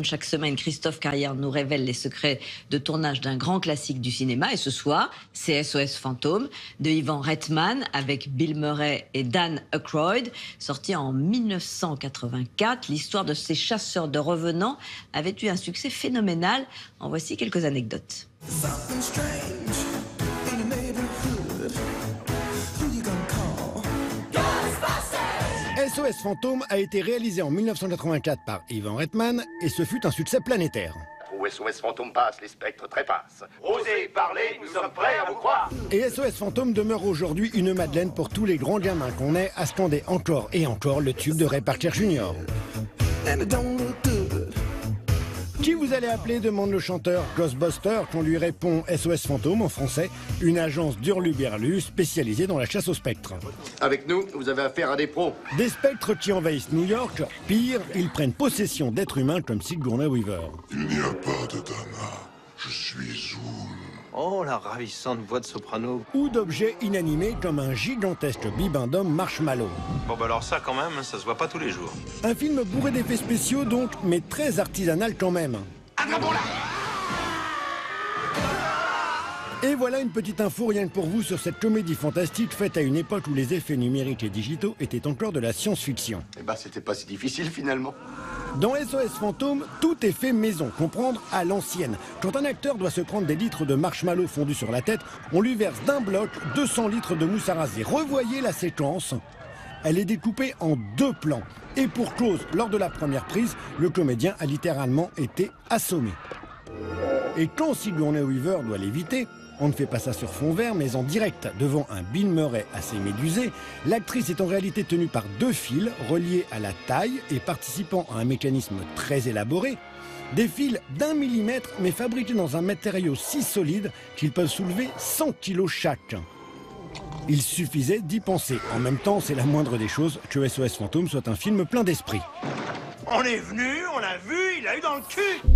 Chaque semaine, Christophe Carrière nous révèle les secrets de tournage d'un grand classique du cinéma. Et ce soir, c'est SOS Fantôme de Ivan Reitman avec Bill Murray et Dan Aykroyd. Sorti en 1984, l'histoire de ces chasseurs de revenants avait eu un succès phénoménal. En voici quelques anecdotes. SOS Fantôme a été réalisé en 1984 par Ivan Reitman et ce fut un succès planétaire. Où SOS Fantôme passe, les spectres trépassent. Osez parler, nous sommes prêts à vous croire. Et SOS Fantôme demeure aujourd'hui une madeleine pour tous les grands gamins qu'on ait à scander encore et encore le tube de Ray Parker Jr. Qui vous allez appeler, demande le chanteur Ghostbuster, qu'on lui répond SOS Fantôme en français, une agence d'hurluberlus spécialisée dans la chasse aux spectres. Avec nous, vous avez affaire à des pros. Des spectres qui envahissent New York, pire, ils prennent possession d'êtres humains comme Sigourney Weaver. Il n'y a pas de Dana, je suis Zool. Oh, la ravissante voix de soprano. Ou d'objets inanimés comme un gigantesque bibendum Marshmallow. Bon, bah alors ça, quand même, ça se voit pas tous les jours. Un film bourré d'effets spéciaux donc, mais très artisanal quand même. Et voilà une petite info rien que pour vous sur cette comédie fantastique faite à une époque où les effets numériques et digitaux étaient encore de la science-fiction. Eh ben, c'était pas si difficile finalement. Dans SOS Fantôme, tout est fait maison, comprendre à l'ancienne. Quand un acteur doit se prendre des litres de marshmallow fondus sur la tête, on lui verse d'un bloc 200 litres de mousse à raser. Revoyez la séquence. Elle est découpée en 2 plans. Et pour cause, lors de la première prise, le comédien a littéralement été assommé. Et quand Sigourney Weaver doit l'éviter, on ne fait pas ça sur fond vert, mais en direct, devant un Bill Murray assez médusé, l'actrice est en réalité tenue par 2 fils reliés à la taille et participant à un mécanisme très élaboré. Des fils d'1 millimètre, mais fabriqués dans un matériau si solide qu'ils peuvent soulever 100 kilos chaque. Il suffisait d'y penser. En même temps, c'est la moindre des choses que SOS Fantôme soit un film plein d'esprit. On est venu, on l'a vu, il a eu dans le cul.